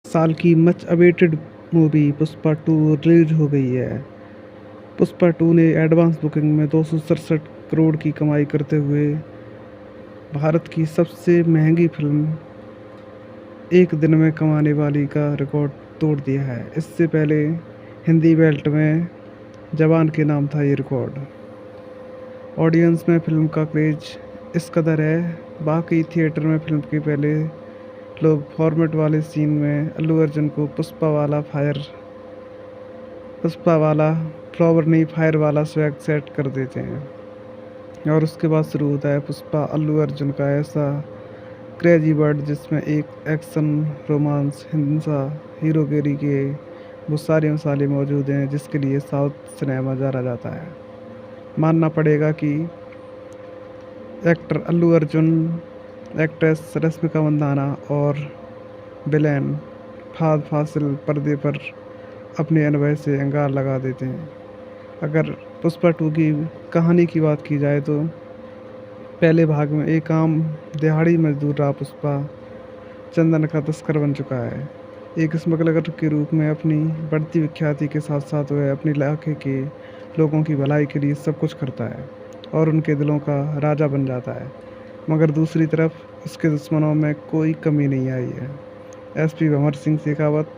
साल की much awaited movie Pushpa 2 release हो गई है। पुष्पा 2 ने एडवांस बुकिंग में 267 करोड़ की कमाई करते हुए भारत की सबसे महंगी फिल्म एक दिन में कमाने वाली का रिकॉर्ड तोड़ दिया है। इससे पहले हिंदी बेल्ट में जवान के नाम था ये रिकॉर्ड। ऑडियंस में फिल्म का क्रेज इस कदर है, बाकी थिएटर में फिल्म के पहले लोग फॉर्मेट वाले सीन में अल्लू अर्जुन को पुष्पा वाला फ्लावर नहीं फायर वाला स्वैग सेट कर देते हैं। और उसके बाद शुरू होता है पुष्पा अल्लू अर्जुन का ऐसा क्रेजी वर्ल्ड जिसमें एक एक्शन, रोमांस, हिंसा, हीरोगिरी के वो सारे मसाले मौजूद हैं जिसके लिए साउथ सिनेमा जाना जाता है। मानना पड़ेगा कि एक्टर अल्लू अर्जुन, एक्ट्रेस रश्मिका मंदाना और विलेन फाद फासिल पर्दे पर अपने अनुभव से अंगार लगा देते हैं। अगर पुष्पा 2 की कहानी की बात की जाए तो पहले भाग में एक आम दिहाड़ी मजदूर रहा पुष्पा चंदन का तस्कर बन चुका है। एक स्मगलर के रूप में अपनी बढ़ती विख्याति के साथ साथ वह अपने इलाके के लोगों की भलाई के लिए सब कुछ करता है और उनके दिलों का राजा बन जाता है। मगर दूसरी तरफ उसके दुश्मनों में कोई कमी नहीं आई है। एसपी भंवर सिंह शेखावत,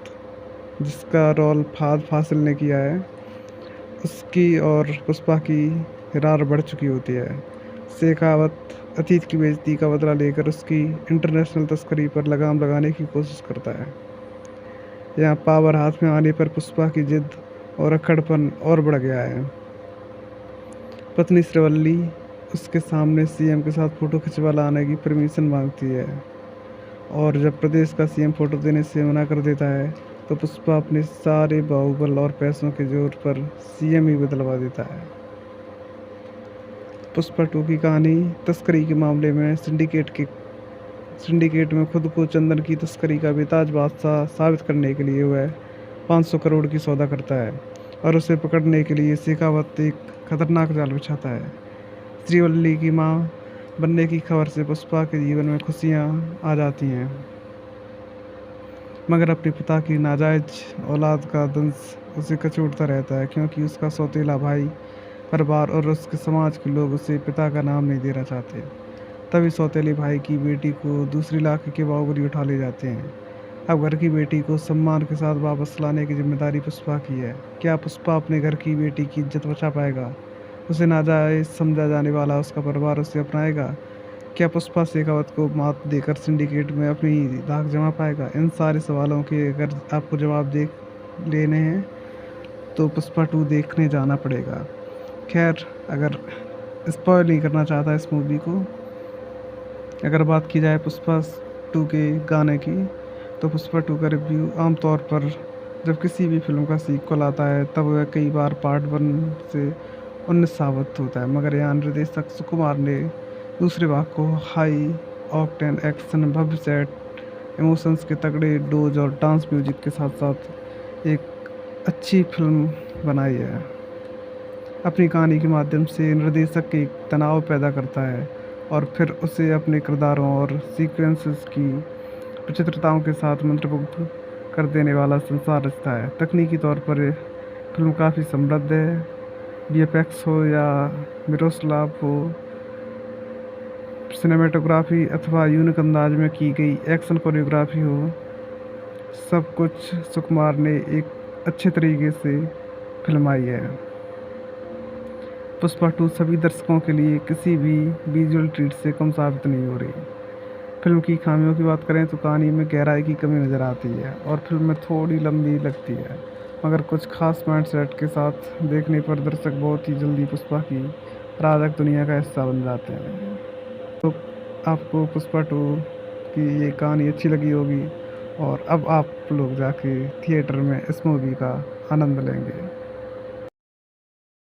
जिसका रोल फाद फासिल ने किया है, उसकी और पुष्पा की रार बढ़ चुकी होती है। शेखावत अतीत की बेइज्जती का बदला लेकर उसकी इंटरनेशनल तस्करी पर लगाम लगाने की कोशिश करता है। यहाँ पावर हाथ में आने पर पुष्पा की जिद और अक्खड़पन और बढ़ गया है। पत्नी श्रीवल्ली उसके सामने सीएम के साथ फ़ोटो खिंचवा लाने की परमिशन मांगती है और जब प्रदेश का सीएम फ़ोटो देने से मना कर देता है तो पुष्पा अपने सारे बाहुबल और पैसों के जोर पर सीएम ही बदलवा देता है। पुष्पा 2 की कहानी तस्करी के मामले में सिंडिकेट में खुद को चंदन की तस्करी का बेताज बादशाह साबित करने के लिए वह 500 करोड़ की सौदा करता है और उसे पकड़ने के लिए शेखावत एक खतरनाक जाल बिछाता है। श्रीवल्ली की मां बनने की खबर से पुष्पा के जीवन में खुशियां आ जाती हैं, मगर अपने पिता की नाजायज औलाद का दंश उसे कचोटता रहता है क्योंकि उसका सौतेला भाई, परिवार और उसके समाज के लोग उसे पिता का नाम नहीं देना चाहते। तभी सौतेले भाई की बेटी को दूसरे इलाके के बाहुबली उठा ले जाते हैं। अब घर की बेटी को सम्मान के साथ वापस लाने की जिम्मेदारी पुष्पा की है। क्या पुष्पा अपने घर की बेटी की इज्जत बचा पाएगा? उसे नाजायज समझा जाने वाला उसका परिवार उसे अपनाएगा? क्या पुष्पा शेखावत को मात देकर सिंडिकेट में अपनी दाग जमा पाएगा? इन सारे सवालों के अगर आपको जवाब लेने हैं तो पुष्पा 2 देखने जाना पड़ेगा। खैर, अगर स्पॉइल नहीं करना चाहता इस मूवी को, अगर बात की जाए पुष्पा 2 के गाने की, तो पुष्पा 2 का रिव्यू आमतौर पर जब किसी भी फिल्म का सीक्वल आता है तब वह कई बार पार्ट 1 से 19 साबित होता है, मगर यहाँ निर्देशक सुकुमार ने दूसरे भाग को हाई ऑक्टेन एक्शन, भव्य सेट, इमोशंस के तगड़े डोज और डांस म्यूजिक के साथ साथ एक अच्छी फिल्म बनाई है। अपनी कहानी के माध्यम से निर्देशक एक तनाव पैदा करता है और फिर उसे अपने किरदारों और सीक्वेंसेस की विचित्रताओं के साथ मंत्रमुग्ध कर देने वाला संसार रचता है। तकनीकी तौर पर फिल्म काफ़ी समृद्ध है। वीएफएक्स हो या मिरोस्लाव हो, सिनेमेटोग्राफी अथवा यूनिक अंदाज में की गई एक्शन कोरियोग्राफी हो, सब कुछ सुकुमार ने एक अच्छे तरीके से फिल्माई है। पुष्पा 2 सभी दर्शकों के लिए किसी भी विजुअल ट्रीट से कम साबित नहीं हो रही। फिल्म की खामियों की बात करें तो कहानी में गहराई की कमी नज़र आती है और फिल्म में थोड़ी लंबी लगती है, मगर कुछ खास माइंडसेट के साथ देखने पर दर्शक बहुत ही जल्दी पुष्पा की अराजक दुनिया का हिस्सा बन जाते हैं। तो आपको पुष्पा 2 की ये कहानी अच्छी लगी होगी और अब आप लोग जाके थिएटर में इस मूवी का आनंद लेंगे।